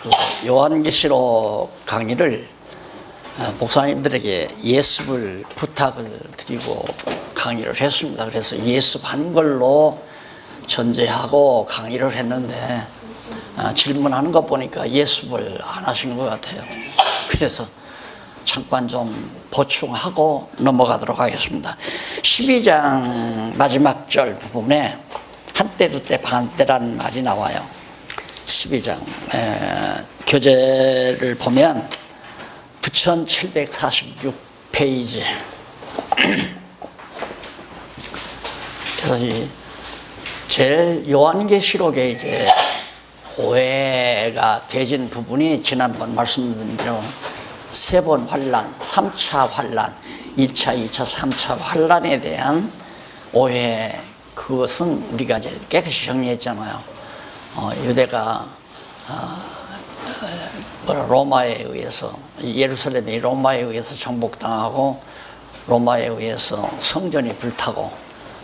그 요한계시록 강의를 목사님들에게 예습을 부탁을 드리고 강의를 했습니다. 그래서 예습한 걸로 전제하고 강의를 했는데 질문하는 거 보니까 예습을 안 하신 것 같아요. 그래서 잠깐 좀 보충하고 넘어가도록 하겠습니다. 12장 마지막 절 부분에 한때 두때 반때라는 말이 나와요. 12장 교재를 보면 9746페이지. 그래서 제일 요한계시록에 이제 오해가 되진 부분이 지난번 말씀드린 대로 세 번 환란, 3차 환란, 2차, 2차, 3차 환란에 대한 오해, 그것은 우리가 이제 깨끗이 정리했잖아요. 유대가 로마에 의해서, 예루살렘이 로마에 의해서 정복당하고 로마에 의해서 성전이 불타고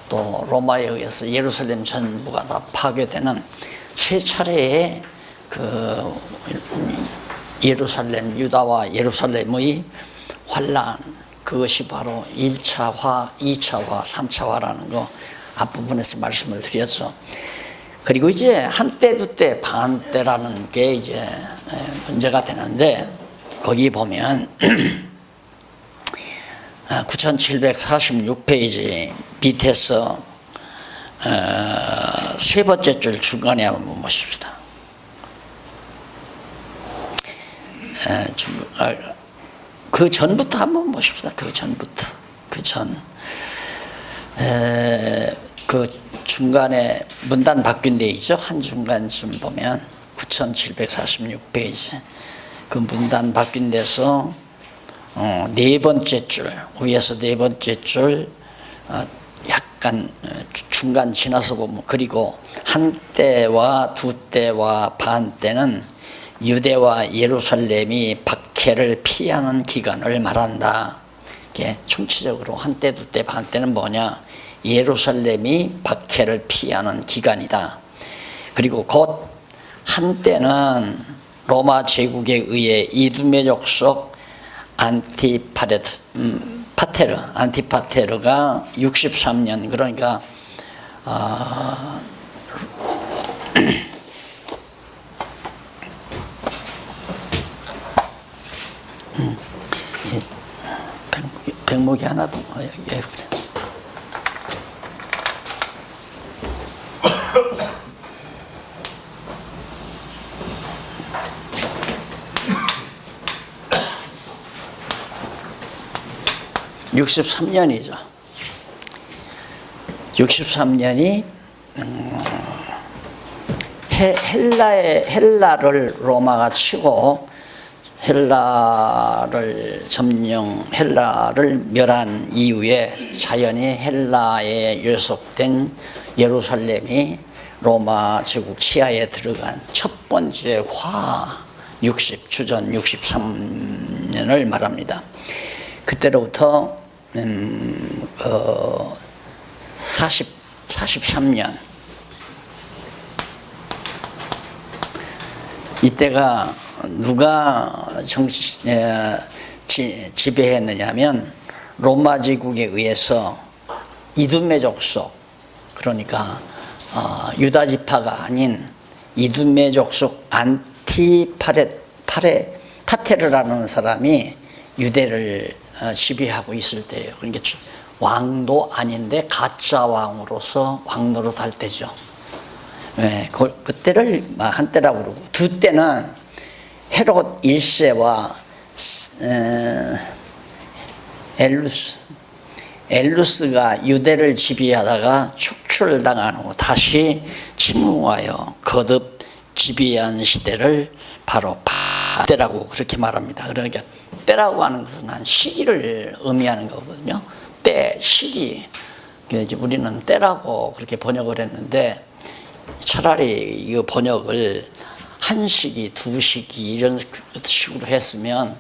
또 로마에 의해서 예루살렘 전부가 다 파괴되는 세 차례의 그 예루살렘, 유다와 예루살렘의 환란, 그것이 바로 1차화, 2차화, 3차화라는 거 앞부분에서 말씀을 드렸죠. 그리고 이제 한때, 두때, 반때라는 게 이제 문제가 되는데, 거기 보면 9746페이지 밑에서 세 번째 줄 중간에 한번 보십시다. 그 전부터 한번 보십시다. 그 전부터. 그 중간에 문단 바뀐 데 있죠. 한 중간쯤 보면 9746페이지. 그 문단 바뀐 데서 네 번째 줄, 위에서 네 번째 줄 약간 중간 지나서 보면, 그리고 한때와 두때와 반때는 유대와 예루살렘이 박해를 피하는 기간을 말한다. 이게 총체적으로 한때, 두때, 반때는 뭐냐? 예루살렘이 박해를 피하는 기간이다. 그리고 곧 한때는 로마 제국에 의해 이두메 족속 안티파테르가 63년, 그러니까 백목이 하나도 예, 그래. (63년이죠) 63년이 헬라를 로마가 치고 헬라를 멸한 이후에 자연히 헬라에 요속된 예루살렘이 로마 제국 치하에 들어간 첫 번째 주전 63년을 말합니다. 그때로부터 43년, 이때가 누가 지배했느냐 하면 로마 제국에 의해서 이두메 족속, 그러니까 유다 지파가 아닌 이두메 족속 안티파테르라는 사람이 유대를 지배하고 있을 때예요. 그러니까 왕도 아닌데 가짜 왕으로서 왕노릇 할 때죠. 네, 그때를 한때라고 그러고, 두때는 헤롯 1세와 엘루스가 유대를 지배하다가 축출당한 후 다시 침공하여 거듭 지배한 시대를 바로 때라고 그렇게 말합니다. 그러니까 때라고 하는 것은 한 시기를 의미하는 거거든요. 때, 시기. 우리는 때라고 그렇게 번역을 했는데, 차라리 이 번역을 한 시기, 두 시기 이런 식으로 했으면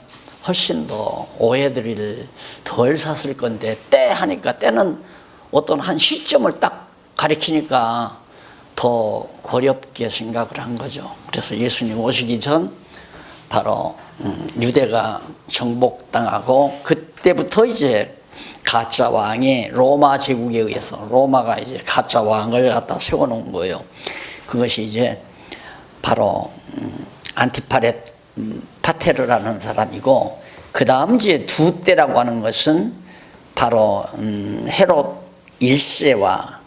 훨씬 더 오해들을 덜 샀을 건데, 때 하니까 때는 어떤 한 시점을 딱 가리키니까 더 어렵게 생각을 한 거죠. 그래서 예수님 오시기 전 바로 유대가 정복당하고 그때부터 이제 가짜 왕이 로마 제국에 의해서 로마가 이제 가짜 왕을 갖다 세워놓은 거예요. 그것이 이제 바로 파테르라는 사람이고, 그 다음 이제 두 때라고 하는 것은 바로 헤롯 1세와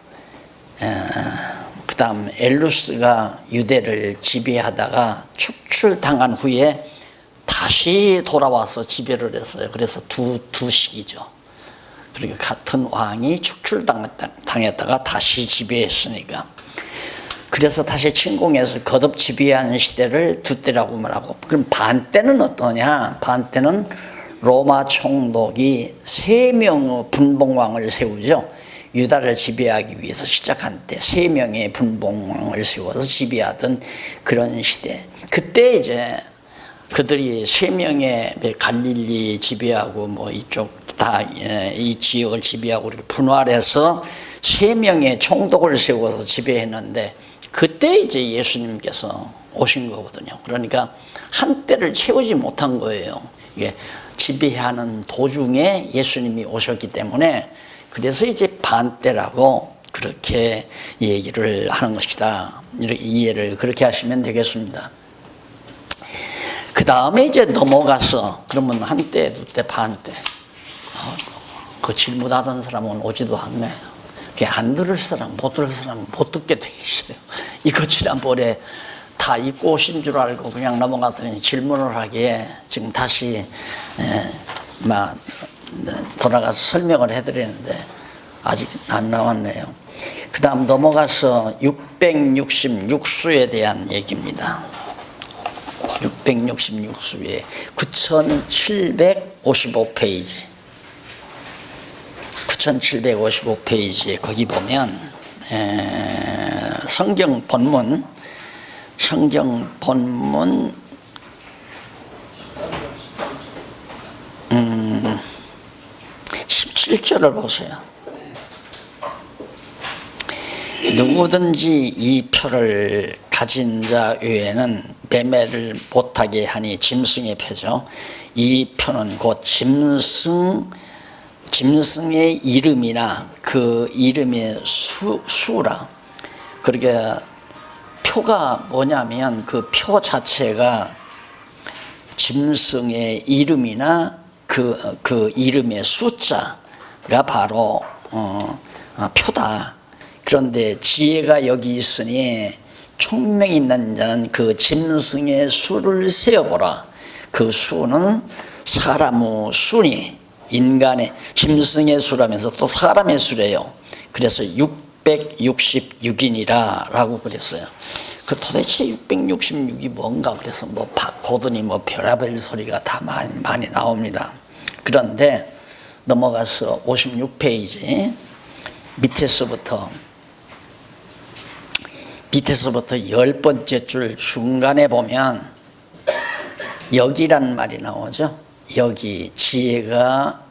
그 다음 엘루스가 유대를 지배하다가 축출당한 후에 다시 돌아와서 지배를 했어요. 그래서 두 시기죠. 그러니까 같은 왕이 축출당했다가 다시 지배했으니까. 그래서 다시 침공해서 거듭 지배한 시대를 두 때라고 말하고, 그럼 반때는 어떠냐? 반때는 로마 총독이 3명의 분봉왕을 세우죠. 유다를 지배하기 위해서 시작한 때 3명의 분봉왕을 세워서 지배하던 그런 시대. 그때 이제 그들이 3명의 갈릴리 지배하고 뭐 이쪽 다 이 지역을 지배하고 이렇게 분할해서 3명의 총독을 세워서 지배했는데, 그때 이제 예수님께서 오신 거거든요. 그러니까 한 때를 채우지 못한 거예요. 이게 지배하는 도중에 예수님이 오셨기 때문에, 그래서 이제 반때라고 그렇게 얘기를 하는 것이다. 이렇게 이해를 그렇게 하시면 되겠습니다. 그 다음에 이제 넘어가서 그러면 한때, 두때, 반때. 그 질문하던 사람은 오지도 않네. 안 들을 사람, 못 들을 사람 못 듣게 돼 있어요. 이거 지난번에 다 잊고 오신 줄 알고 그냥 넘어갔더니 질문을 하기에 지금 다시 돌아가서 설명을 해드리는데 아직 안 나왔네요. 그 다음 넘어가서 666수에 대한 얘기입니다. 666수에 9755페이지 9755페이지에 거기 보면 성경 본문 17절을 보세요. 누구든지 이 표를 가진 자 외에는 매매를 못하게 하니, 짐승의 표죠. 이 표는 곧 짐승의 이름이나 그 이름의 수라. 그러니까 표가 뭐냐면 그 표 자체가 짐승의 이름이나 그 이름의 숫자가 바로 표다. 그런데 지혜가 여기 있으니 총명이 있는 자는 그 짐승의 수를 세어보라. 그 수는 사람의 수니, 인간의 짐승의 수라면서 또 사람의 수래요. 그래서 666인이라 라고 그랬어요. 그 도대체 666이 뭔가 그래서 뭐 바코드니 뭐 별의별 소리가 다 많이 나옵니다. 그런데 넘어가서 56페이지 밑에서부터 10번째 줄 중간에 보면 여기란 말이 나오죠. 여기 지혜가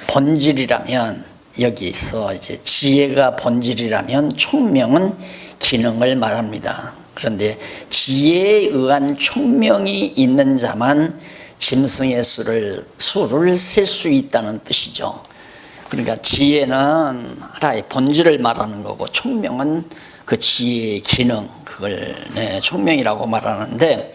본질이라면, 여기서 이제 지혜가 본질이라면 총명은 기능을 말합니다. 그런데 지혜에 의한 총명이 있는 자만 짐승의 수를 셀 수 있다는 뜻이죠. 그러니까 지혜는 하나의 본질을 말하는 거고, 총명은 그 지혜의 기능, 그걸 총명이라고 말하는데,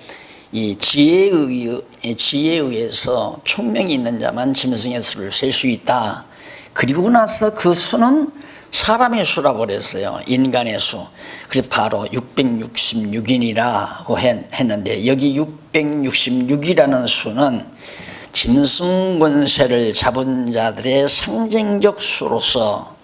이 지혜에 의해서 총명이 있는 자만 짐승의 수를 셀 수 있다. 그리고 나서 그 수는 사람의 수라고 그랬어요. 인간의 수. 그래서 바로 666인이라고 했는데, 여기 666이라는 수는 짐승 권세를 잡은 자들의 상징적 수로서,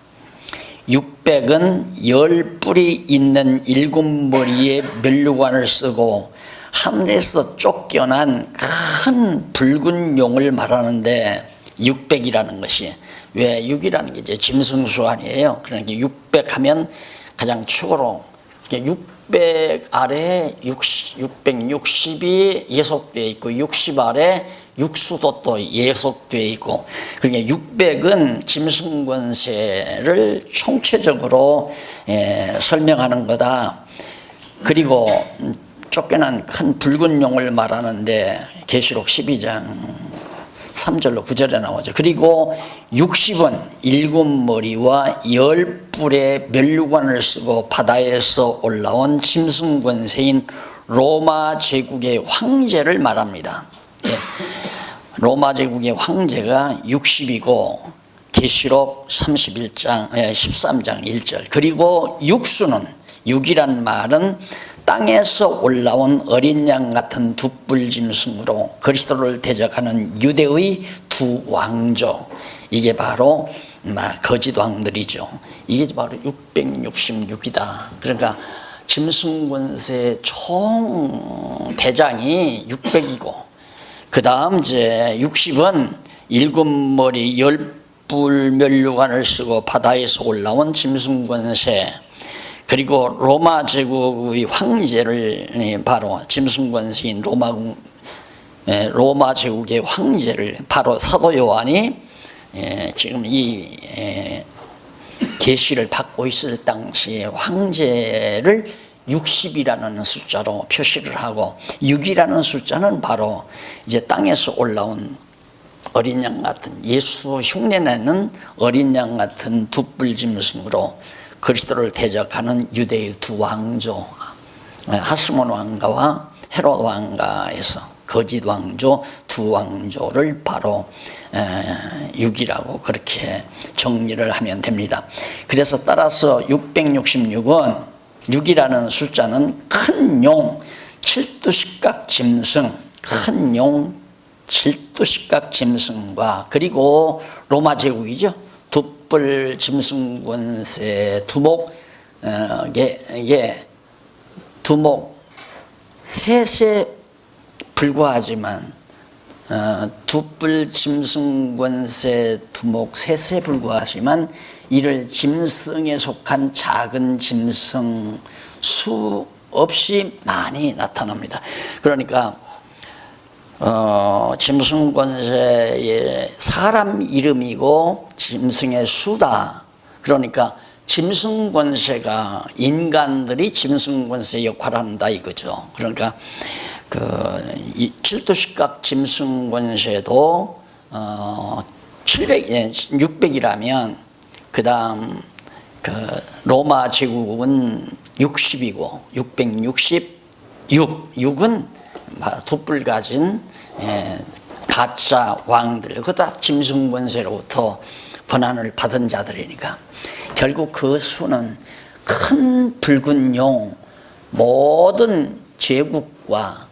600은 10뿔이 있는 7머리의 면류관을 쓰고 하늘에서 쫓겨난 큰 붉은 용을 말하는데, 600이라는 것이, 왜 6이라는 게 이제 짐승수 아니에요. 그러니까 600 하면 가장 축으로 600 아래에 660이 예속되어 있고, 60 아래 육수도 또 예속되어 있고, 그러니까 600은 짐승 권세를 총체적으로 설명하는 거다. 그리고 쫓겨난 큰 붉은 용을 말하는데 계시록 12장 3절로 9절에 나오죠. 그리고 60은 7머리와 10뿔의 면류관을 쓰고 바다에서 올라온 짐승 권세인 로마 제국의 황제를 말합니다. 로마 제국의 황제가 60이고 계시록 13장 1절. 그리고 육수는, 육이란 말은 땅에서 올라온 어린 양 같은 두 뿔 짐승으로 그리스도를 대적하는 유대의 두 왕조, 이게 바로 거짓 왕들이죠. 이게 바로 666이다. 그러니까 짐승 권세 총 대장이 600이고, 그 다음 이제 60은 7머리 10뿔 면류관을 쓰고 바다에서 올라온 짐승 권세, 그리고 로마 제국의 황제를, 바로 짐승 권세인 로마 제국의 황제를, 바로 사도 요한이 지금 이 계시를 받고 있을 당시에 황제를 60이라는 숫자로 표시를 하고, 6이라는 숫자는 바로 이제 땅에서 올라온 어린 양 같은, 예수 흉내내는 어린 양 같은 두 뿔 짐승으로 그리스도를 대적하는 유대의 두 왕조, 하스몬 왕가와 헤롯 왕가에서 거짓 왕조 두 왕조를 바로 6이라고 그렇게 정리를 하면 됩니다. 그래서 따라서 666은 6이라는 숫자는 큰 용, 7두식각 짐승, 큰 용, 7두식각 짐승과, 그리고 로마 제국이죠. 두 뿔 짐승 권세 두목, 두목 셋에 불과하지만, 두 뿔 짐승 권세 두목 셋에 불과하지만 이를 짐승에 속한 작은 짐승 수 없이 많이 나타납니다. 그러니까 짐승 권세의 사람 이름이고 짐승의 수다. 그러니까 짐승 권세가, 인간들이 짐승 권세 역할을 한다 이거죠. 그러니까 이 7두식각 짐승 권세도 600이라면 그 다음 로마 제국은 60이고 666은 두 뿔 가진 가짜 왕들, 그다 짐승 권세로부터 권한을 받은 자들이니까 결국 그 수는 큰 붉은 용, 모든 제국과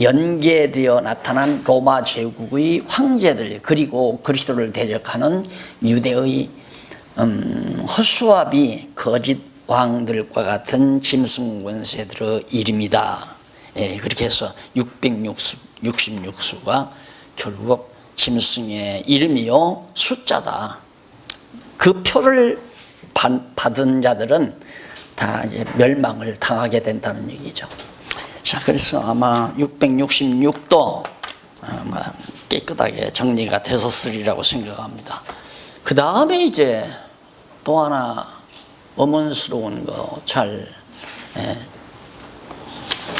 연계되어 나타난 로마 제국의 황제들, 그리고 그리스도를 대적하는 유대의 허수아비 거짓 왕들과 같은 짐승 권세들의 이름이다. 그렇게 해서 666수가 결국 짐승의 이름이요 숫자다. 그 표를 받은 자들은 다 이제 멸망을 당하게 된다는 얘기죠. 자, 그래서 아마 666도 아마 깨끗하게 정리가 되었으리라고 생각합니다. 그 다음에 이제 또 하나 어문스러운 거, 잘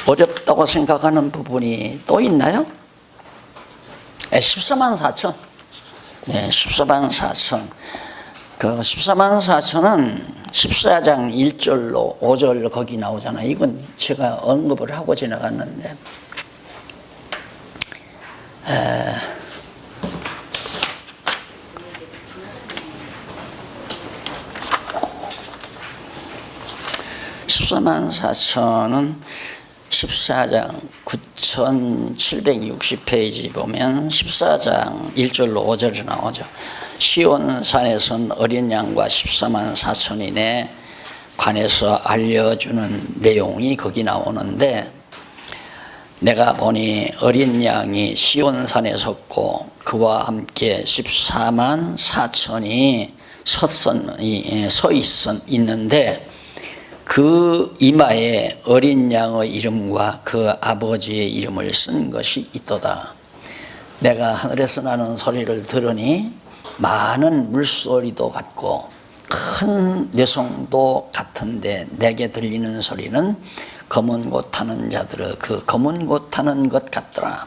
어렵다고 생각하는 부분이 또 있나요? 14만 4천. 14만 4천. 그 14만 4천은 14장 1절로 5절 거기 나오잖아요. 이건 제가 언급을 하고 지나갔는데, (14만 4천은) 14장 9760페이지 보면 14장 1절로 5절이 나오죠. 시온산에선 어린 양과 14만 4천인에 관해서 알려주는 내용이 거기 나오는데, 내가 보니 어린 양이 시온산에 섰고 그와 함께 14만 4천이 서 있는데, 그 이마에 어린 양의 이름과 그 아버지의 이름을 쓴 것이 있도다. 내가 하늘에서 나는 소리를 들으니 많은 물소리도 같고 큰 뇌성도 같은데, 내게 들리는 소리는 검은 곳 타는 자들은 그 검은 곳 타는 것 같더라.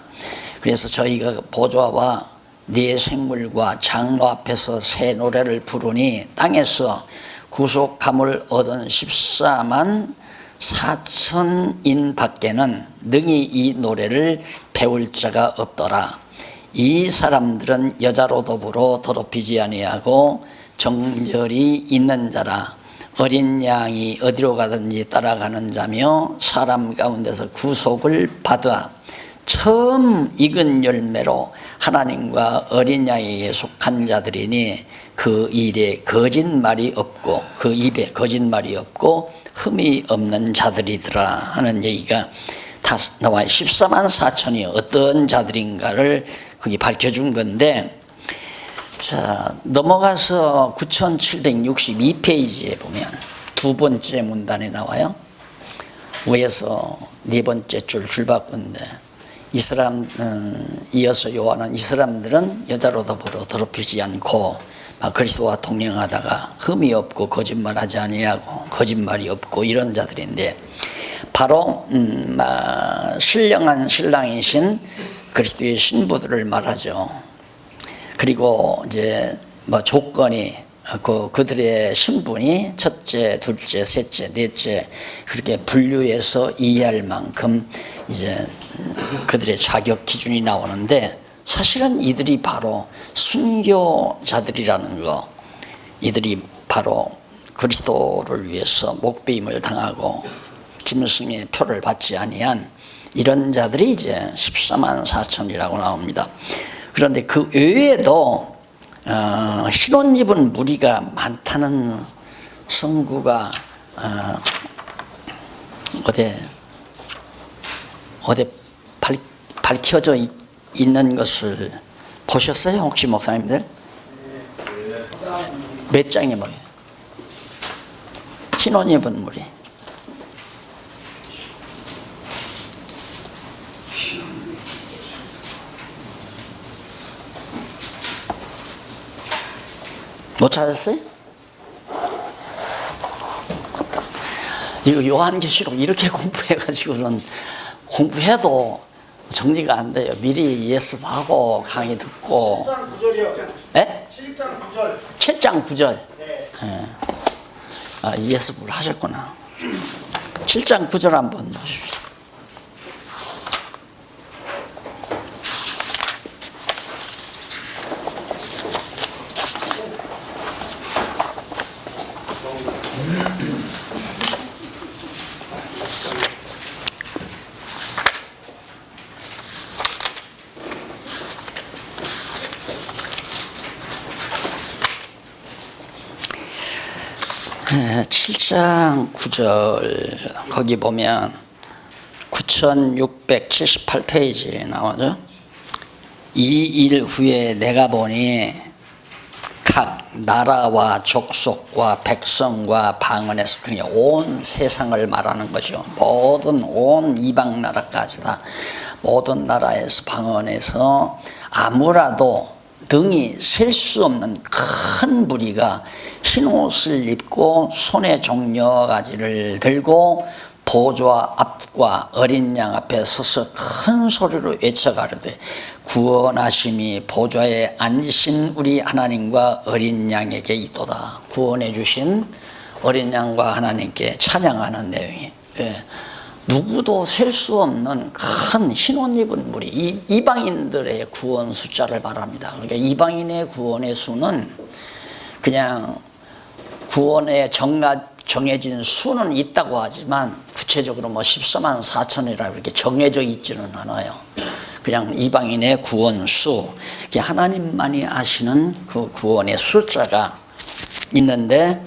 그래서 저희가 보좌와 네 생물과 장로 앞에서 새 노래를 부르니 땅에서 구속함을 얻은 14만 4천인 밖에는 능히 이 노래를 배울 자가 없더라. 이 사람들은 여자로 더불어 더럽히지 아니하고 정절이 있는 자라. 어린 양이 어디로 가든지 따라가는 자며 사람 가운데서 구속을 받아 처음 익은 열매로 하나님과 어린 양에게 속한 자들이니 그 일에 거짓말이 없고 그 입에 거짓말이 없고 흠이 없는 자들이더라 하는 얘기가 다 나와요. 14만 4천이 어떤 자들인가를 거기 밝혀준 건데, 자 넘어가서 9762페이지에 보면 두 번째 문단이 나와요. 위에서 네 번째 줄 바꾼데 이 사람 이어서 요한은 이 사람들은 여자로 더불어 더럽히지 않고 그리스도와 동행하다가 흠이 없고 거짓말하지 아니하고 거짓말이 없고 이런 자들인데, 바로 신령한 신랑이신 그리스도의 신부들을 말하죠. 그리고 이제 조건이 그들의 신분이 첫째, 둘째, 셋째, 넷째 그렇게 분류해서 이해할 만큼 이제 그들의 자격 기준이 나오는데, 사실은 이들이 바로 순교자들이라는 거, 이들이 바로 그리스도를 위해서 목배임을 당하고 짐승의 표를 받지 아니한 이런 자들이 이제 14만 4천이라고 나옵니다. 그런데 그 외에도 신혼 입은 무리가 많다는 성구가 어디 밝혀져 있는 것을 보셨어요? 혹시 목사님들? 몇 장에 뭐예요? 신혼 입은 무리. 못 찾았어요? 이거 요한계시록 이렇게 공부해가지고는 공부해도 정리가 안 돼요. 미리 예습하고 강의 듣고. 7장 9절이요. 네? 7장 9절. 7장 9절. 네. 네. 예습을 하셨구나. 7장 9절 한번 보십시오. 네, 7장 9절 거기 보면 9678페이지에 나오죠. 이 일 후에 내가 보니 각 나라와 족속과 백성과 방언에서, 그러니까 온 세상을 말하는 거죠. 모든 온 이방 나라까지 다 모든 나라에서 방언에서 아무라도 등이 셀 수 없는 큰 무리가 흰 옷을 입고 손에 종려가지를 들고 보좌 앞과 어린 양 앞에 서서 큰 소리로 외쳐가르되 구원하심이 보좌에 앉으신 우리 하나님과 어린 양에게 있도다. 구원해 주신 어린 양과 하나님께 찬양하는 내용이, 누구도 셀 수 없는 큰 흰옷 입은 무리, 이방인들의 구원 숫자를 말합니다. 그러니까 이방인의 구원의 수는 그냥 구원에 정해진 수는 있다고 하지만 구체적으로 14만 4천이라 이렇게 정해져 있지는 않아요. 그냥 이방인의 구원 수, 하나님만이 아시는 그 구원의 숫자가 있는데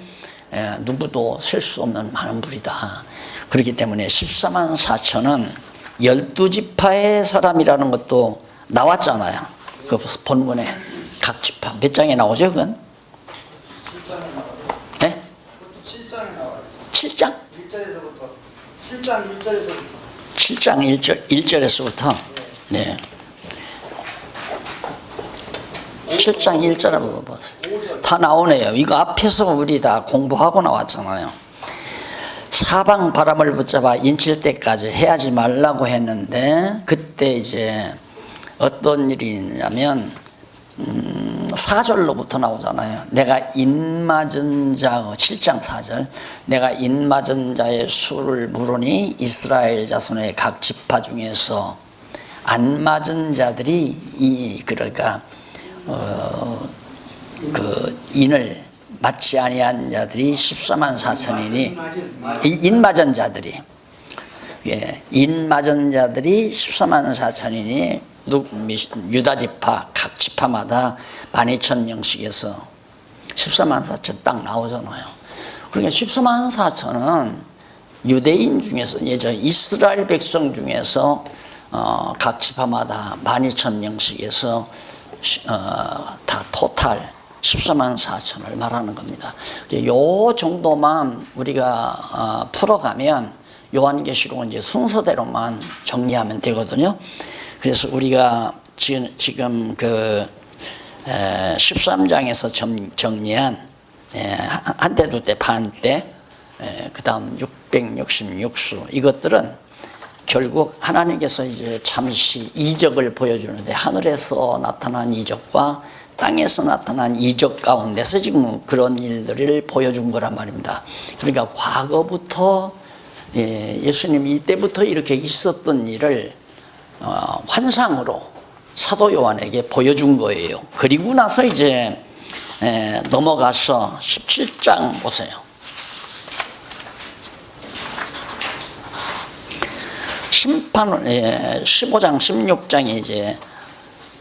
누구도 셀 수 없는 많은 무리다. 그렇기 때문에 14만 4천은 12지파의 사람이라는 것도 나왔잖아요. 그 본문에 각 지파 몇 장에 나오죠? 그건? 7장에 나와요. 네? 7장에 나와요. 7장? 1절에서부터. 7장 1절에서부터. 7장 1절에서부터. 네. 7장 1절 한번 보세요. 다 나오네요. 이거 앞에서 우리 다 공부하고 나왔잖아요. 사방 바람을 붙잡아 인칠 때까지 해하지 말라고 했는데, 그때 이제 어떤 일이 있냐면 4절로부터 나오잖아요. 내가 인맞은 자의 7장 4절, 내가 인맞은 자의 수를 물으니 이스라엘 자손의 각 지파 중에서 안 맞은 자들이 그러니까 그 인을 맞지 아니한 자들이 14만 4천이니, 인맞은 자들이, 예, 인맞은 자들이 14만 4천이니 유다 지파 각 지파마다 12,000명씩에서 14만 4천 딱 나오잖아요. 그러니까 14만 4천은 유대인 중에서, 예전 이스라엘 백성 중에서 각 지파마다 12,000명씩에서 다 토탈 14만 4천을 말하는 겁니다. 요 정도만 우리가 풀어가면 요한계시록은 이제 순서대로만 정리하면 되거든요. 그래서 우리가 지금 그 13장에서 정리한 한때, 두때, 반때, 그 다음 666수, 이것들은 결국 하나님께서 이제 잠시 이적을 보여주는데, 하늘에서 나타난 이적과 땅에서 나타난 이적 가운데서 지금 그런 일들을 보여준 거란 말입니다. 그러니까 과거부터, 예수님이 이때부터 이렇게 있었던 일을 환상으로 사도 요한에게 보여준 거예요. 그리고 나서 이제 넘어가서 17장 보세요. 15장 16장에 이제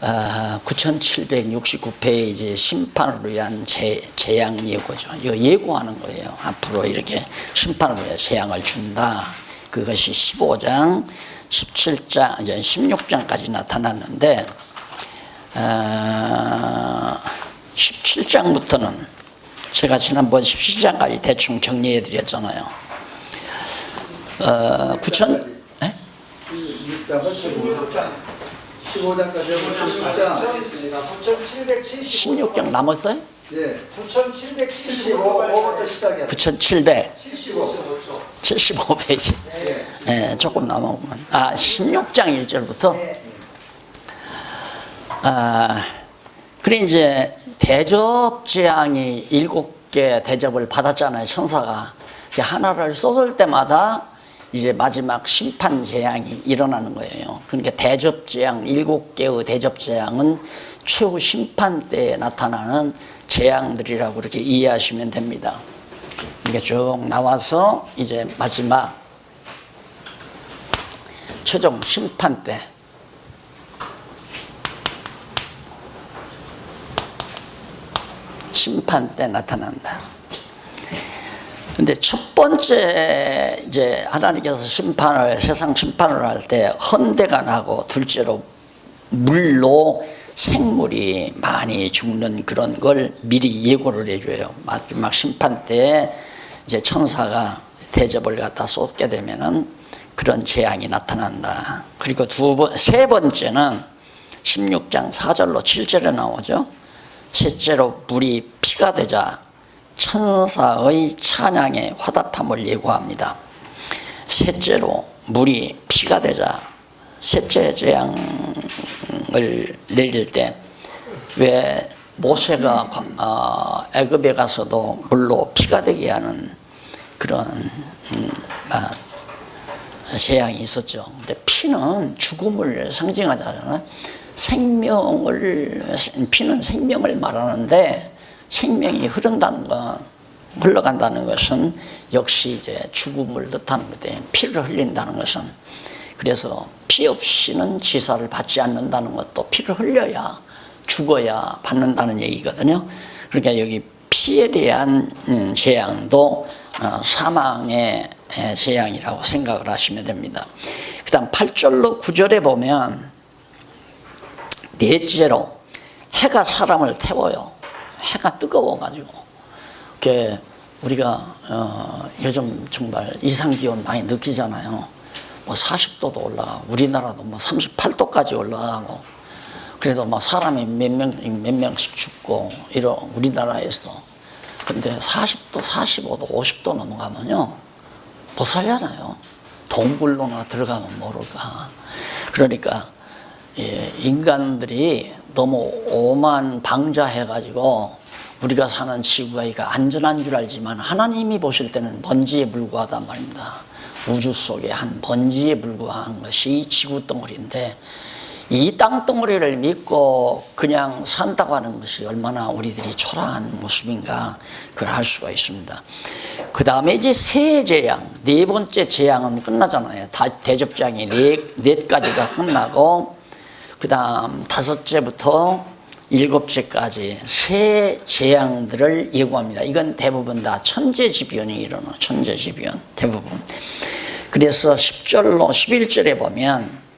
9769페이지 심판으로 위한 재앙 예고죠. 이거 예고하는 거예요. 앞으로 이렇게 심판으로 위한 재앙을 준다. 그것이 15장, 17장, 이제 16장까지 나타났는데, 17장부터는 제가 지난번 17장까지 대충 정리해 드렸잖아요. 15장까지 16장 남았어요? 네, 9,775부터 시작해요. 9,775페이지. 네, 조금 남았구만. 16장 1절부터. 그래 이제 대접 재앙이 7개 대접을 받았잖아요, 천사가. 하나를 쏟을 때마다 이제 마지막 심판 재앙이 일어나는 거예요. 그러니까 대접 재앙, 7개의 대접 재앙은 최후 심판 때에 나타나는 재앙들이라고 그렇게 이해하시면 됩니다. 이게 쭉 나와서 이제 마지막 최종 심판 때, 나타난다. 근데 첫 번째 이제 하나님께서 세상 심판을 할 때 헌대가 나고, 둘째로 물로 생물이 많이 죽는 그런 걸 미리 예고를 해줘요. 마지막 심판 때 이제 천사가 대접을 갖다 쏟게 되면은 그런 재앙이 나타난다. 그리고 세 번째는 16장 4절로 7절에 나오죠. 셋째로 물이 피가 되자 천사의 찬양에 화답함을 예고합니다. 셋째로 물이 피가 되자, 셋째 재앙을 내릴 때 왜 모세가 애굽에 가서도 물로 피가 되게 하는 그런 재앙이 있었죠. 근데 피는 죽음을 상징하잖아요. 피는 생명을 말하는데, 생명이 흘러간다는 것은 역시 이제 죽음을 뜻하는 건데, 피를 흘린다는 것은, 그래서 피 없이는 지사를 받지 않는다는 것도 피를 흘려야, 죽어야 받는다는 얘기거든요. 그러니까 여기 피에 대한 재앙도 사망의 재앙이라고 생각을 하시면 됩니다. 그 다음 8절로 9절에 보면, 넷째로 해가 사람을 태워요. 해가 뜨거워가지고. 우리가 요즘 정말 이상기온 많이 느끼잖아요. 뭐 40도도 올라가고, 우리나라도 뭐 38도까지 올라가고, 그래도 뭐 사람이 몇 명씩 죽고, 우리나라에서. 근데 40도, 45도, 50도 넘어가면요, 못 살잖아요. 동굴로나 들어가면 모를까. 그러니까 인간들이 너무 오만방자해가지고 우리가 사는 지구가 이거 안전한 줄 알지만 하나님이 보실 때는 먼지에 불과하단 말입니다. 우주 속에 한 먼지에 불과한 것이 지구 덩어리인데 이 땅덩어리를 믿고 그냥 산다고 하는 것이 얼마나 우리들이 초라한 모습인가 그걸 알 수가 있습니다. 그 다음에 이제 새 재앙, 네 번째 재앙은 끝나잖아요. 대접장이 네 가지가 끝나고 그 다음 다섯째부터 일곱째까지 새 재앙들을 예고합니다. 이건 대부분 다 천재지변이 일어나, 천재지변 대부분. 그래서 10절로 11절에 보면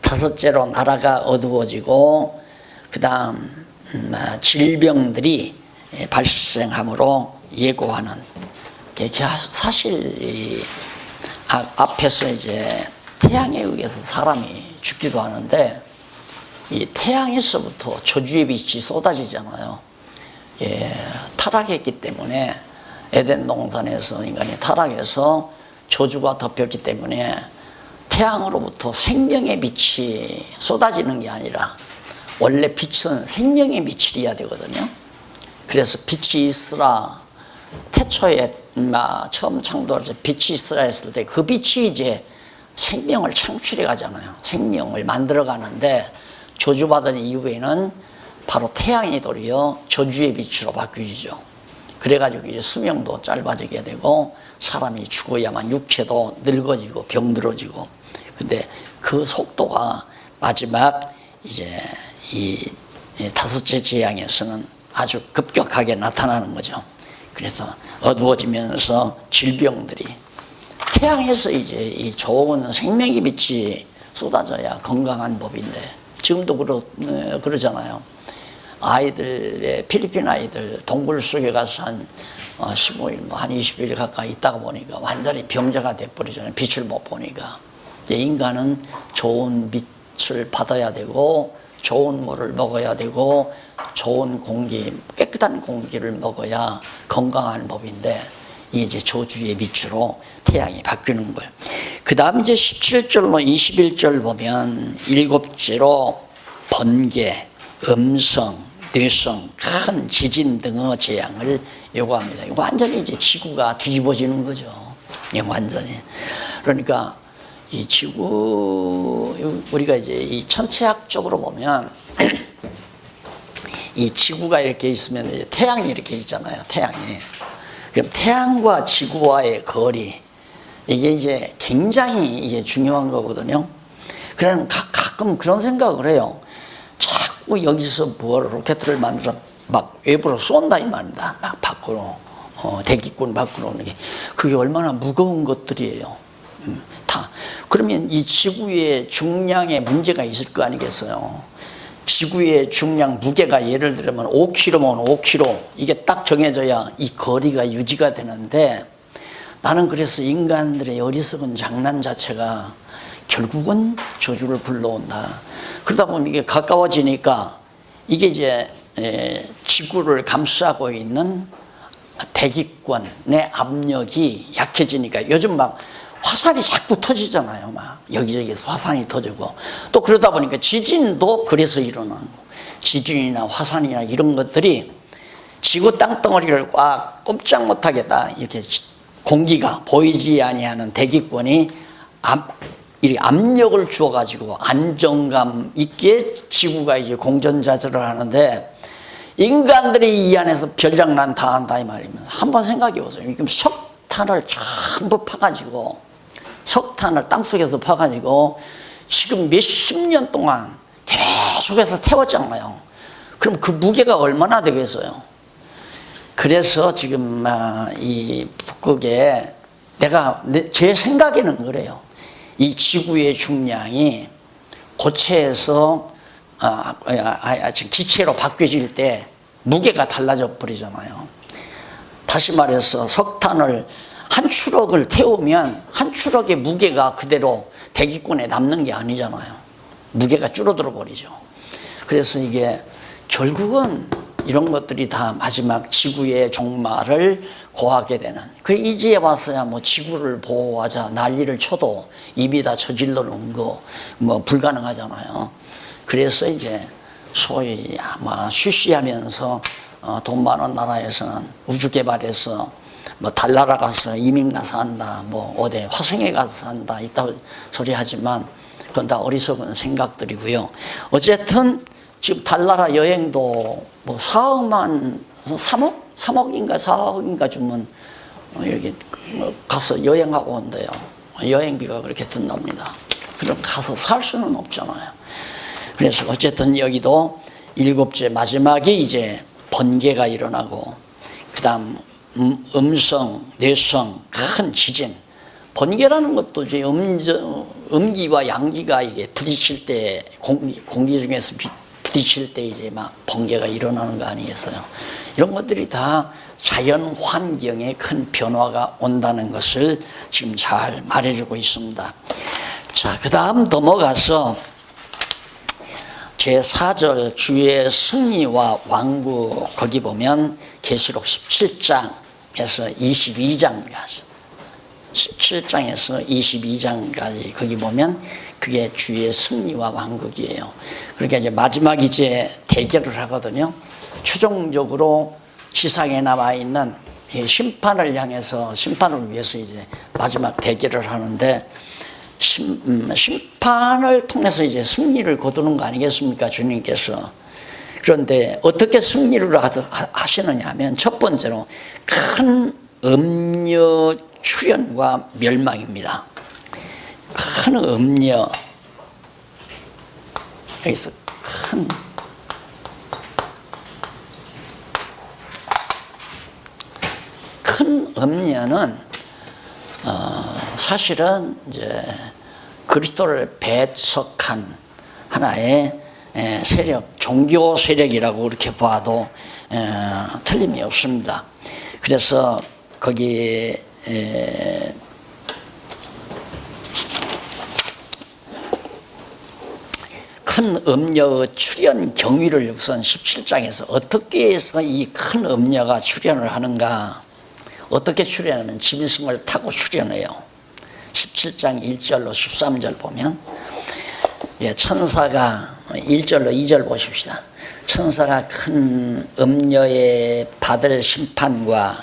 다섯째로 나라가 어두워지고 그 다음 질병들이 발생함으로 예고하는 사실 앞에서 이제 태양에 의해서 사람이 죽기도 하는데 이 태양에서부터 저주의 빛이 쏟아지잖아요. 타락했기 때문에 에덴 동산에서 인간이 타락해서 저주가 덮였기 때문에 태양으로부터 생명의 빛이 쏟아지는 게 아니라 원래 빛은 생명의 빛이어야 되거든요. 그래서 빛이 있으라 태초에 처음 창조할 때 빛이 있으라 했을 때 그 빛이 이제 생명을 창출해 가잖아요. 생명을 만들어 가는데 저주받은 이후에는 바로 태양이 도리어 저주의 빛으로 바뀌죠. 그래가지고 이제 수명도 짧아지게 되고 사람이 죽어야만 육체도 늙어지고 병들어지고. 근데 그 속도가 마지막 이제 이 다섯째 재앙에서는 아주 급격하게 나타나는 거죠. 그래서 어두워지면서 질병들이 태양에서 이제 이 좋은 생명의 빛이 쏟아져야 건강한 법인데 지금도 그러잖아요. 아이들, 필리핀 아이들 동굴 속에 가서 한 15일, 한 20일 가까이 있다가 보니까 완전히 병자가 돼버리잖아요. 빛을 못 보니까. 인간은 좋은 빛을 받아야 되고 좋은 물을 먹어야 되고 좋은 공기, 깨끗한 공기를 먹어야 건강한 법인데 이게 이제 저주의 빛으로 태양이 바뀌는 거예요. 그 다음 이제 17절로 21절 보면 일곱째로 번개, 음성, 뇌성, 큰 지진 등의 재앙을 요구합니다. 완전히 이제 지구가 뒤집어지는 거죠. 완전히. 그러니까 이 지구, 우리가 이제 이 천체학적으로 보면 이 지구가 이렇게 있으면 이제 태양이 이렇게 있잖아요. 태양이. 그럼 태양과 지구와의 거리, 이게 이제 굉장히 이게 중요한 거거든요. 그럼 가끔 그런 생각을 해요. 자꾸 여기서 로켓을 만들어 막 외부로 쏜다 이 말입니다. 막 밖으로, 대기권 밖으로 오는 게. 그게 얼마나 무거운 것들이에요. 다. 그러면 이 지구의 중량에 문제가 있을 거 아니겠어요. 지구의 중량 무게가 예를 들면 5kg면 5kg 이게 딱 정해져야 이 거리가 유지가 되는데 나는 그래서 인간들의 어리석은 장난 자체가 결국은 저주를 불러온다. 그러다 보면 이게 가까워지니까 이게 이제 지구를 감싸고 있는 대기권의 압력이 약해지니까 요즘 막 화산이 자꾸 터지잖아요. 막 여기저기서 화산이 터지고 또 그러다 보니까 지진도 그래서 일어나는 거고 지진이나 화산이나 이런 것들이 지구 땅덩어리를 꽉 꼼짝 못하게 다 이렇게 공기가 보이지 아니하는 대기권이 이렇게 압력을 주어가지고 안정감 있게 지구가 이제 공전자절을 하는데 인간들이 이 안에서 별장난 다 한다 이 말이면서 한번 생각해 보세요. 지금 석탄을 전부 파가지고 석탄을 땅속에서 파가지고 지금 몇십 년 동안 계속해서 태웠잖아요. 그럼 그 무게가 얼마나 되겠어요? 그래서 지금 이 북극에 제 생각에는 그래요. 이 지구의 중량이 고체에서 지금 기체로 바뀌어질 때 무게가 달라져 버리잖아요. 다시 말해서 석탄을 한 추럭을 태우면 한 추럭의 무게가 그대로 대기권에 남는 게 아니잖아요. 무게가 줄어들어 버리죠. 그래서 이게 결국은 이런 것들이 다 마지막 지구의 종말을 고하게 되는. 그 이제에 와서야 뭐 지구를 보호하자 난리를 쳐도 이미 다 저질러 놓은 거 뭐 불가능하잖아요. 그래서 이제 소위 아마 쉬쉬하면서 돈 많은 나라에서는 우주 개발해서 뭐 달나라 가서 이민 가서 한다, 뭐 어디 화성에 가서 한다 이따 소리 하지만 그건 다 어리석은 생각들이고요. 어쨌든 지금 달나라 여행도 뭐 4억만 3억인가 4억인가 주면 이렇게 가서 여행하고 온대요. 여행비가 그렇게 든답니다. 그럼 가서 살 수는 없잖아요. 그래서 어쨌든 여기도 일곱째 마지막에 이제 번개가 일어나고 그다음 음성, 뇌성, 큰 지진. 번개라는 것도 이제 음기와 양기가 이게 부딪힐 때 공기 중에서 부딪힐 때 이제 막 번개가 일어나는 거 아니겠어요? 이런 것들이 다 자연 환경에 큰 변화가 온다는 것을 지금 잘 말해주고 있습니다. 자, 그 다음 넘어가서 제4절 주의 승리와 왕국 거기 보면 계시록 17장에서 22장까지 17장에서 22장까지 거기 보면 그게 주의 승리와 왕국이에요. 그러니까 이제 마지막 이제 대결을 하거든요. 최종적으로 지상에 남아 있는 심판을 향해서 심판을 위해서 이제 마지막 대결을 하는데 심판을 통해서 이제 승리를 거두는 거 아니겠습니까? 주님께서. 그런데 어떻게 승리를 하시느냐 하면 첫 번째로 큰 음녀 출현과 멸망입니다. 큰 음녀, 여기서 큰 음녀는 사실은 이제 그리스도를 배척한 하나의 세력, 종교 세력이라고 그렇게 봐도 틀림이 없습니다. 그래서 거기 큰 음녀의 출현 경위를 우선 17장에서 어떻게 해서 이 큰 음녀가 출현을 하는가, 어떻게 출현하면 짐승을 타고 출현해요. 17장 1절로 13절 보면 천사가 1절로 2절 보십시다. 천사가 큰 음녀의 받을 심판과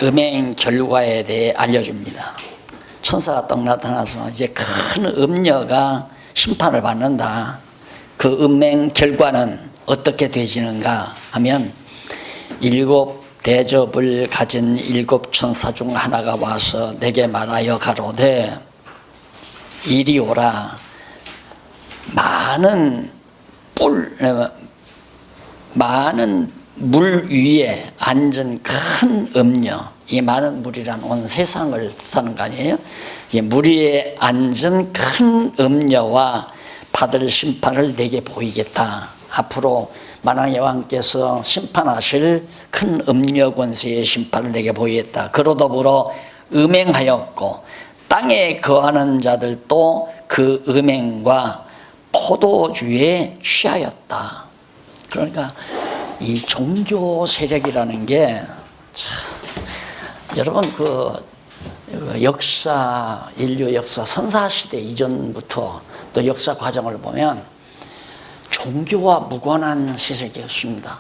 음행 결과에 대해 알려줍니다. 천사가 딱 나타나서 이제 큰 음녀가 심판을 받는다. 그 음행 결과는 어떻게 되지는가 하면 일곱 대접을 가진 일곱 천사 중 하나가 와서 내게 말하여 가로되 이리 오라. 많은 물 위에 앉은 큰 음녀, 이 많은 물이란 온 세상을 뜻하는 거 아니에요? 물 위에 앉은 큰 음녀와 받을 심판을 내게 보이겠다. 앞으로 만왕의 왕께서 심판하실 큰 음녀 권세의 심판을 내게 보이겠다. 그로 더불어 음행하였고 땅에 거하는 자들도 그 음행과 포도주에 취하였다. 그러니까 이 종교 세력이라는 게 여러분 그 역사, 인류 역사 선사시대 이전부터 또 역사 과정을 보면 종교와 무관한 세력이 없습니다.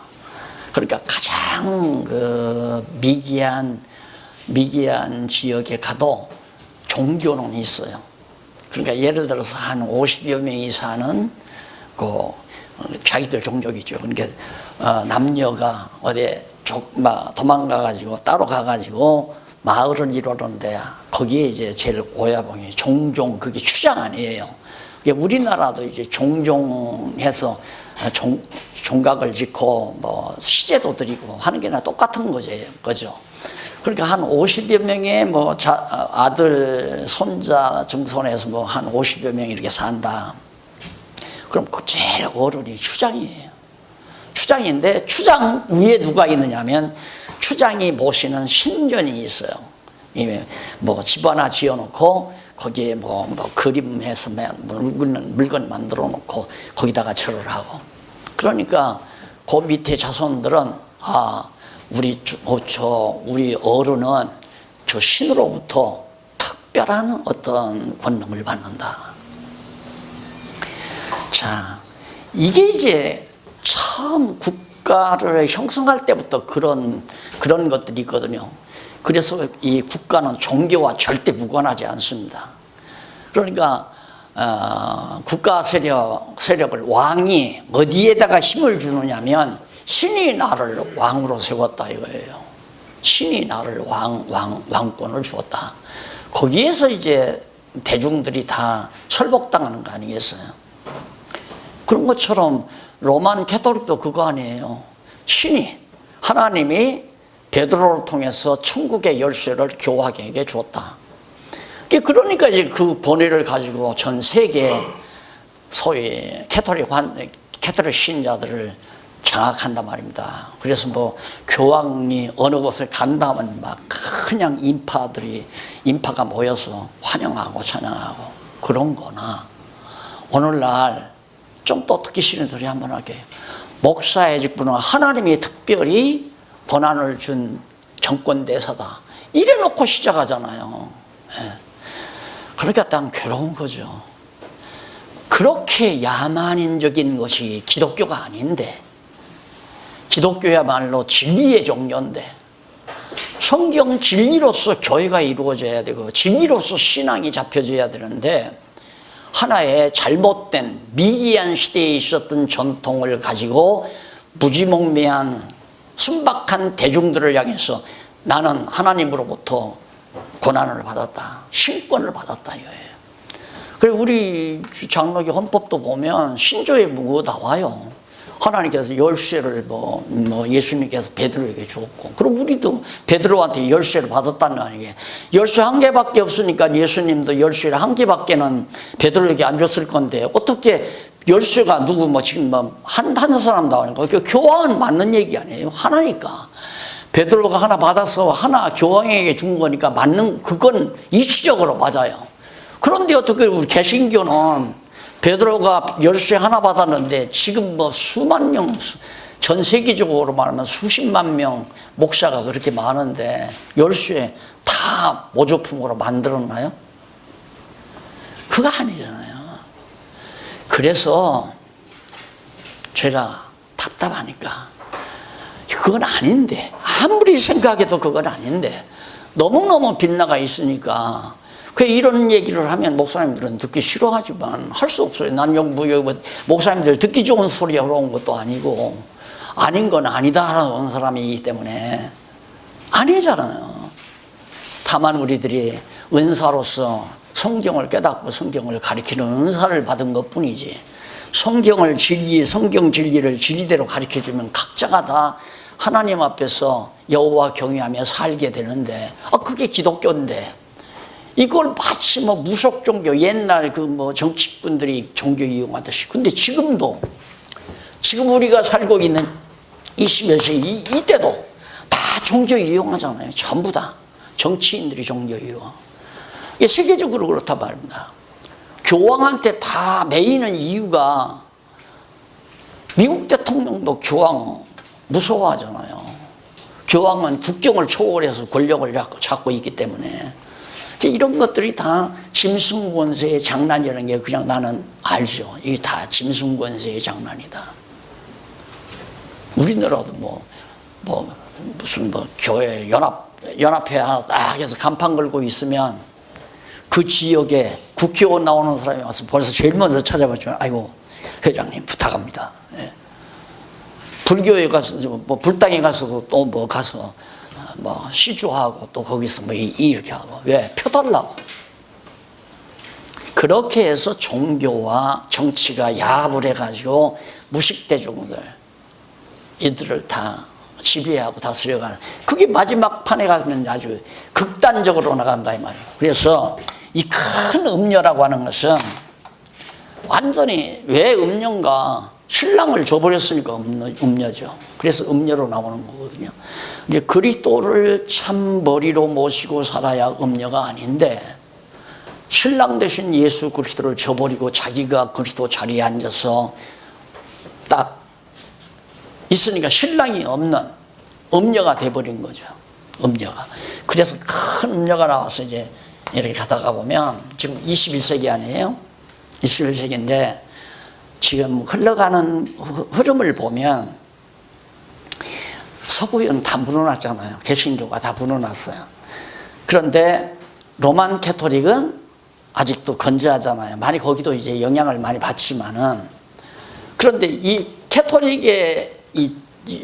그러니까 가장 그 미개한 지역에 가도 종교는 있어요. 그러니까 예를 들어서 한 50여 명이 사는 그 자기들 종족이죠. 그러니까 남녀가 어디 도망가가지고 따로 가가지고 마을을 이루는데 거기에 이제 제일 오야봉이 종종, 그게 추장 아니에요. 우리나라도 이제 종종해서 종각을 짓고 뭐 시제도 드리고 하는 게 다 똑같은 거죠. 그러니까 한 50여 명의 뭐 아들, 손자 정손해서 뭐 한 50여 명이 이렇게 산다. 그럼 그 제일 어른이 추장이에요. 추장인데 추장 위에 누가 있느냐면 추장이 모시는 신전이 있어요. 뭐 집 하나 지어놓고 거기에 뭐 그림해서 물건 만들어 놓고 거기다가 절을 하고. 그러니까 그 밑에 자손들은 우리 어른은 저 신으로부터 특별한 어떤 권능을 받는다. 자, 이게 이제 처음 국가를 형성할 때부터 그런 것들이 있거든요. 그래서 이 국가는 종교와 절대 무관하지 않습니다. 그러니까 국가 세력을 왕이 어디에다가 힘을 주느냐면 신이 나를 왕으로 세웠다 이거예요. 신이 나를 왕권을 주었다. 거기에서 이제 대중들이 다 설복당하는 거 아니겠어요? 그런 것처럼 로만 캐톨릭도 그거 아니에요. 신이, 하나님이 베드로를 통해서 천국의 열쇠를 교황에게 줬다. 그러니까 이제 그 권위를 가지고 전 세계 소위 캐톨릭 신자들을 장악한단 말입니다. 그래서 뭐 교황이 어느 곳을 간다면 막 그냥 인파가 모여서 환영하고 찬양하고 그런 거나, 오늘날 좀 또 듣기 싫은 소리 한번 할게요. 목사의 직분은 하나님이 특별히 권한을 준 정권대사다. 이래 놓고 시작하잖아요. 그러니까 딱 괴로운 거죠. 그렇게 야만인적인 것이 기독교가 아닌데, 기독교야말로 진리의 종교인데, 성경 진리로서 교회가 이루어져야 되고 진리로서 신앙이 잡혀져야 되는데, 하나의 잘못된 미개한 시대에 있었던 전통을 가지고 무지몽매한 순박한 대중들을 향해서 나는 하나님으로부터 권한을 받았다, 신권을 받았다 이거예요. 그리고 우리 장로교 헌법도 보면 신조에 뭐 나와요. 하나님께서 열쇠를 예수님께서 베드로에게 주었고, 그럼 우리도 베드로한테 열쇠를 받았다는 거 아니에요. 열쇠 한 개밖에 없으니까 예수님도 열쇠를 한 개밖에는 베드로에게 안 줬을 건데, 어떻게 열쇠가 지금 한 사람 나오니까 그 교황은 맞는 얘기 아니에요. 하나니까 베드로가 하나 받아서 하나 교황에게 준 거니까 맞는, 그건 이치적으로 맞아요. 그런데 어떻게 우리 개신교는 베드로가 열쇠 하나 받았는데 지금 수만 명, 전 세계적으로 말하면 수십만 명 목사가 그렇게 많은데 열쇠 다 모조품으로 만들었나요? 그거 아니잖아요. 그래서 제가 답답하니까, 그건 아닌데, 아무리 생각해도 그건 아닌데 너무너무 빗나가 있으니까 이런 얘기를 하면 목사님들은 듣기 싫어하지만 할 수 없어요. 난 목사님들 듣기 좋은 소리 하러 온 것도 아니고, 아닌 건 아니다라고 온 사람이기 때문에 아니잖아요. 다만 우리들이 은사로서 성경을 깨닫고 성경을 가리키는 은사를 받은 것 뿐이지, 성경 진리를 진리대로 가리켜주면 각자가 다 하나님 앞에서 여호와 경외하며 살게 되는데, 그게 기독교인데, 이걸 마치 무속 종교, 옛날 정치꾼들이 종교 이용하듯이. 근데 지금 우리가 살고 있는 21세기 이때도 다 종교 이용하잖아요. 전부 다 정치인들이 종교 이용. 이게 세계적으로 그렇단 말입니다. 교황한테 다 매이는 이유가, 미국 대통령도 교황 무서워하잖아요. 교황은 국경을 초월해서 권력을 잡고 있기 때문에. 이런 것들이 다 짐승 권세의 장난이라는 게 그냥 나는 알죠. 이게 다 짐승 권세의 장난이다. 우리나라도 무슨 교회 연합회 하나 딱 해서 간판 걸고 있으면 그 지역에 국회의원 나오는 사람이 와서 벌써 제일 먼저 찾아봤죠. 아이고 회장님 부탁합니다. 예. 불교에 가서 불당에 가서도 또 가서 시주하고 또 거기서 이렇게 하고, 왜? 표 달라고. 그렇게 해서 종교와 정치가 야합을 해가지고 무식대중들, 이들을 다 지배하고 다스려가는, 그게 마지막 판에 가면 아주 극단적으로 나간다 이 말이에요. 그래서 이 큰 음녀라고 하는 것은 완전히, 왜 음녀인가? 신랑을 줘버렸으니까 음녀죠. 그래서 음녀로 나오는 거거든요. 이제 그리스도를 참 머리로 모시고 살아야 음녀가 아닌데, 신랑 대신 예수 그리스도를 줘버리고 자기가 그리스도 자리에 앉아서 딱 있으니까 신랑이 없는, 음녀가 돼버린 거죠. 음녀가. 그래서 큰 음녀가 나와서 이제 이렇게 가다가 보면 지금 21세기 아니에요? 21세기인데 지금 흘러가는 흐름을 보면 서구는 다 무너났잖아요. 개신교가 다 무너났어요. 그런데 로만 캐토릭은 아직도 건재하잖아요. 많이 거기도 이제 영향을 많이 받지만은 그런데 이 캐토릭의 이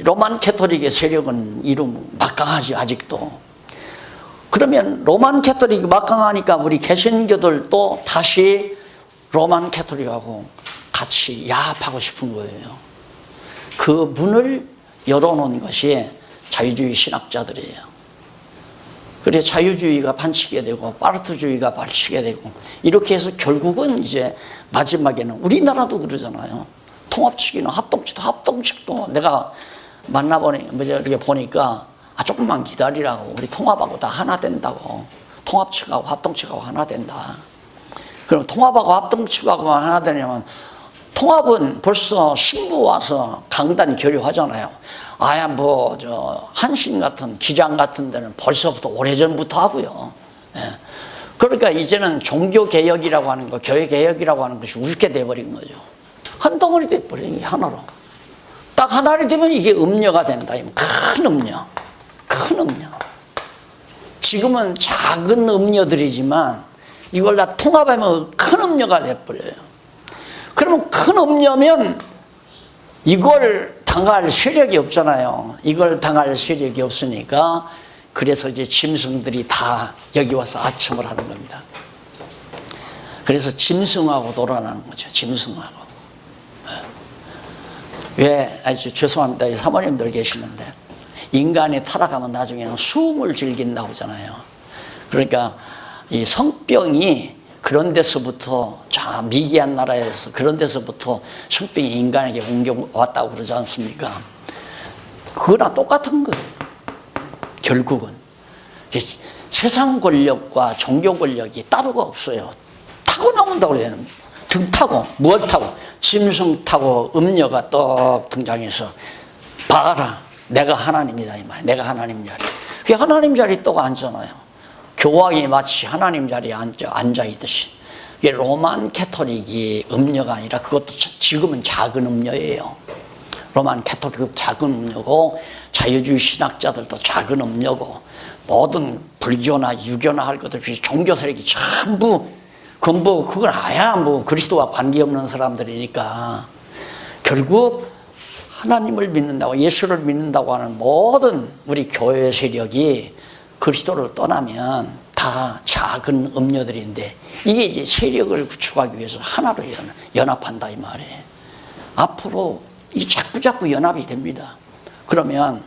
로만 캐토릭의 세력은 이름 막강하지 아직도. 그러면 로만 캐토릭이 막강하니까 우리 개신교들도 다시 로만 캐토릭하고 같이 야합하고 싶은 거예요. 그 문을 열어놓은 것이 자유주의 신학자들이에요. 그래서 자유주의가 반치게 되고 파르트주의가 반치게 되고 이렇게 해서 결국은 이제 마지막에는 우리나라도 그러잖아요. 통합측이나 합동측도 내가 만나보니 이렇게 보니까 조금만 기다리라고 우리 통합하고 다 하나 된다고 통합측하고 합동측하고 하나 된다. 그럼 통합하고 합동측하고 하나 되냐면 통합은 벌써 신부 와서 강단 결의하잖아요. 아야 뭐 저 한신 같은 기장 같은 데는 벌써부터 오래전부터 하고요. 예. 그러니까 이제는 종교 개혁이라고 하는 거, 교회 개혁이라고 하는 것이 우습게 돼버린 거죠. 한 덩어리 돼버린 게 하나로. 딱 하나로 되면 이게 음녀가 된다. 큰 음녀, 큰 음녀. 지금은 작은 음녀들이지만 이걸 다 통합하면 큰 음녀가 돼버려요. 그러면 큰 음녀면 이걸 당할 세력이 없잖아요. 이걸 당할 세력이 없으니까 그래서 이제 짐승들이 다 여기 와서 아첨을 하는 겁니다. 그래서 짐승하고 놀아나는 거죠. 짐승하고. 왜? 죄송합니다. 이 사모님들 계시는데 인간이 타락하면 나중에는 수음을 즐긴다고 하잖아요. 그러니까 이 성병이 그런 데서부터 미개한 나라에서 그런 데서부터 성병이 인간에게 옮겨왔다고 그러지 않습니까? 그거랑 똑같은 거예요. 결국은 세상 권력과 종교 권력이 따로가 없어요. 타고 나온다고 그래요. 등 타고 뭘 타고 짐승 타고 음녀가 떡 등장해서 봐라 내가 하나님이다 이 말. 내가 하나님 자리. 그게 하나님 자리 떡 앉잖아요. 교황이 마치 하나님 자리에 앉아있듯이. 이게 로만 캐토릭이 음녀가 아니라 그것도 지금은 작은 음녀예요. 로만 캐토릭은 작은 음녀고 자유주의 신학자들도 작은 음녀고 모든 불교나 유교나 할 것 없이 종교 세력이 전부 그건 아야 뭐 그리스도와 관계없는 사람들이니까 결국 하나님을 믿는다고 예수를 믿는다고 하는 모든 우리 교회 세력이 그리스도를 떠나면 다 작은 음녀들인데 이게 이제 세력을 구축하기 위해서 하나로 연합한다 이 말이에요. 앞으로 이 자꾸 연합이 됩니다. 그러면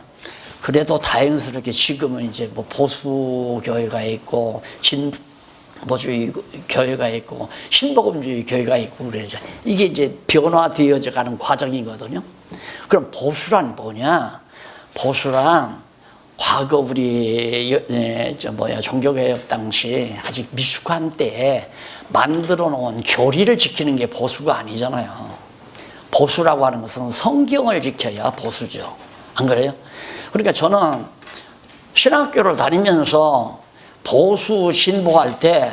그래도 다행스럽게 지금은 이제 뭐 보수 교회가 있고 진보주의 교회가 있고 신복음주의 교회가 있고 그래죠. 이게 이제 변화되어져 가는 과정이거든요. 그럼 보수란 뭐냐? 보수란 과거 우리 종교개혁 당시 아직 미숙한 때에 만들어 놓은 교리를 지키는 게 보수가 아니잖아요. 보수라고 하는 것은 성경을 지켜야 보수죠. 안 그래요? 그러니까 저는 신학교를 다니면서 보수 진보할 때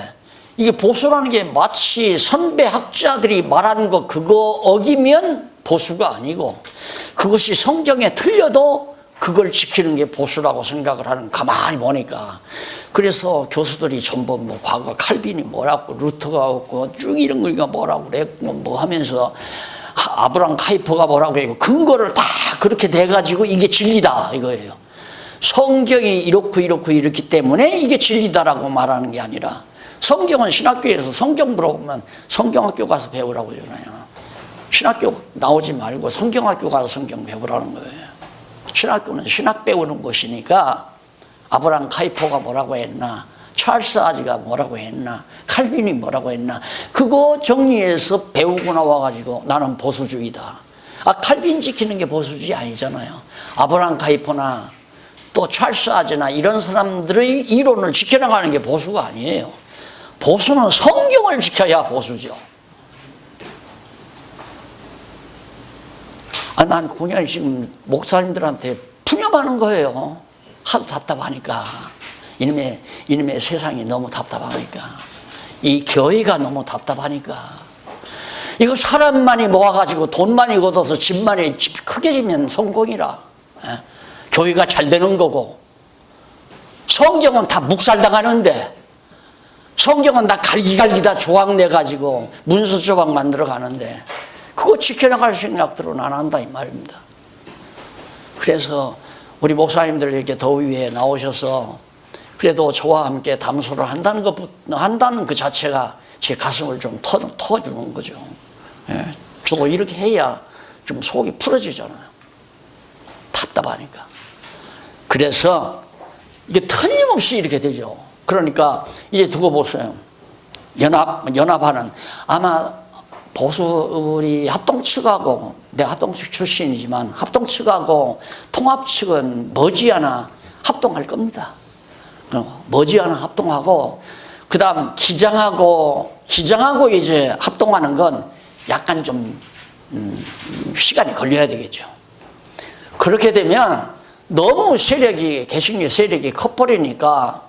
이게 보수라는 게 마치 선배 학자들이 말한 거 그거 어기면 보수가 아니고 그것이 성경에 틀려도 그걸 지키는 게 보수라고 생각을 하는 가만히 보니까 그래서 교수들이 전부 뭐 과거 칼빈이 뭐라고 루터가 없고 쭉 이런 거가 뭐라고 그랬고 뭐 하면서 아브람 카이퍼가 뭐라고 했고 근거를 다 그렇게 돼가지고 이게 진리다 이거예요. 성경이 이렇기 때문에 이게 진리다라고 말하는 게 아니라 성경은 신학교에서 성경 물어보면 성경학교 가서 배우라고 하잖아요. 신학교 나오지 말고 성경학교 가서 성경 배우라는 거예요. 신학교는 신학 배우는 곳이니까 아브람 카이퍼가 뭐라고 했나 찰스 아지가 뭐라고 했나 칼빈이 뭐라고 했나 그거 정리해서 배우고 나와가지고 나는 보수주의다. 칼빈 지키는 게 보수주의 아니잖아요. 아브람 카이퍼나 또 찰스 아지나 이런 사람들의 이론을 지켜나가는 게 보수가 아니에요. 보수는 성경을 지켜야 보수죠. 난 그냥 지금 목사님들한테 푸념하는 거예요. 하도 답답하니까. 이놈의 세상이 너무 답답하니까. 이 교회가 너무 답답하니까. 이거 사람만이 모아가지고 돈 많이 걷어서 집만이 크게 지면 성공이라. 교회가 잘 되는 거고. 성경은 다 묵살당하는데, 성경은 다 갈기갈기 다 조각 내가지고 문서 조각 만들어 가는데, 그거 지켜나갈 생각들은 안 한다 이 말입니다. 그래서 우리 목사님들 이렇게 더위에 나오셔서 그래도 저와 함께 담소를 한다는 그 자체가 제 가슴을 좀 터주는 거죠. 예, 저도 이렇게 해야 좀 속이 풀어지잖아요. 답답하니까. 그래서 이게 틀림없이 이렇게 되죠. 그러니까 이제 두고 보세요. 연합하는 아마 보수 우리 합동 측하고, 내가 합동 측 출신이지만 합동 측하고 통합 측은 머지않아 합동할 겁니다. 머지않아 합동하고, 그다음 기장하고 이제 합동하는 건 약간 좀 시간이 걸려야 되겠죠. 그렇게 되면 너무 개신교 세력이 커버리니까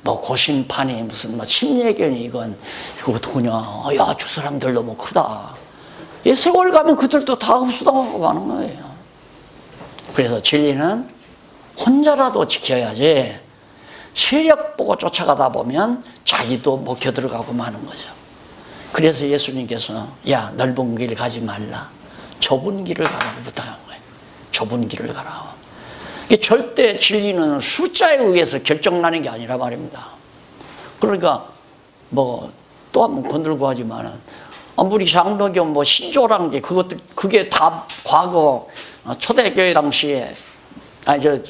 뭐 고심판이 무슨 뭐 침례견이 이건 이거 어떡하냐, 야 저 사람들 너무 크다. 이 세월 가면 그들도 다 흡수당하고 마는 거예요. 그래서 진리는 혼자라도 지켜야지, 세력 보고 쫓아가다 보면 자기도 먹혀 들어가고 마는 거죠. 그래서 예수님께서 야 넓은 길 가지 말라, 좁은 길을 가라고 부탁한 거예요. 좁은 길을 가라. 절대 진리는 숫자에 의해서 결정나는 게 아니라 말입니다. 그러니까 뭐 또 한 번 건들고 하지만은 우리 장로교 뭐 신조라는 게 그게 다 과거 초대교회 당시에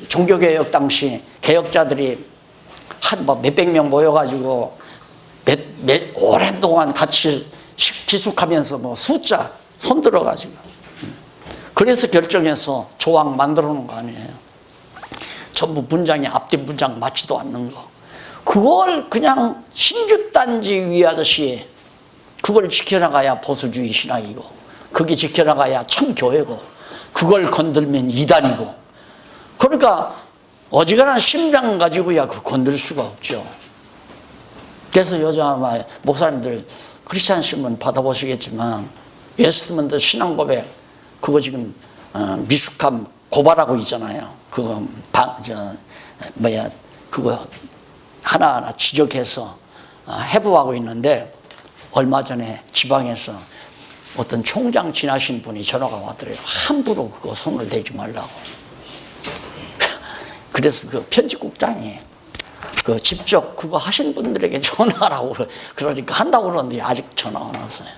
종교개혁 당시 개혁자들이 한 뭐 몇백 명 모여가지고 오랫동안 같이 기숙하면서 뭐 숫자 손들어가지고 그래서 결정해서 조항 만들어 놓은 거 아니에요. 전부 분장이 앞뒤 분장 맞지도 않는 거. 그걸 그냥 신주단지 위하듯이 그걸 지켜나가야 보수주의 신학이고, 그게 지켜나가야 참 교회고, 그걸 건들면 이단이고. 그러니까 어지간한 심장 가지고야 그 건들 수가 없죠. 그래서 요즘 아마 목사님들 크리스찬 신문 받아보시겠지만 웨스트먼트 신앙 고백 그거 지금 미숙함 고발하고 있잖아요. 그거 그거 하나하나 지적해서 해부하고 있는데, 얼마 전에 지방에서 어떤 총장 지나신 분이 전화가 왔더래요. 함부로 그거 손을 대지 말라고. 그래서 그 편집국장이 그 직접 그거 하신 분들에게 전화하라고 그러니까 한다고 그러는데 아직 전화 안 왔어요.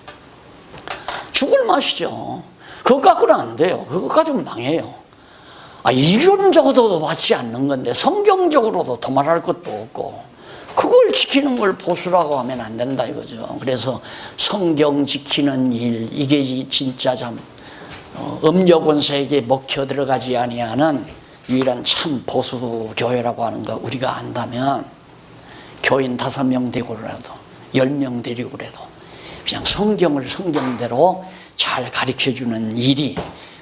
죽을 맛이죠. 그거 갖고는 안 돼요. 그거 가지고 망해요. 이론적으로도 맞지 않는 건데 성경적으로도 더 말할 것도 없고, 그걸 지키는 걸 보수라고 하면 안 된다 이거죠. 그래서 성경 지키는 일, 이게 진짜 참 음력 원세에게 먹혀 들어가지 아니하는 유일한 참 보수 교회라고 하는 거 우리가 안다면, 교인 5명 되고라도 10명 데리고라도 그냥 성경을 성경대로 잘 가르쳐주는 일이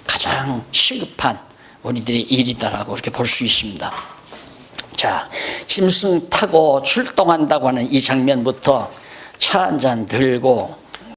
가장 시급한 우리들의 일이다라고 그렇게 볼 수 있습니다. 자, 짐승 타고 출동한다고 하는 이 장면부터 차 한 잔 들고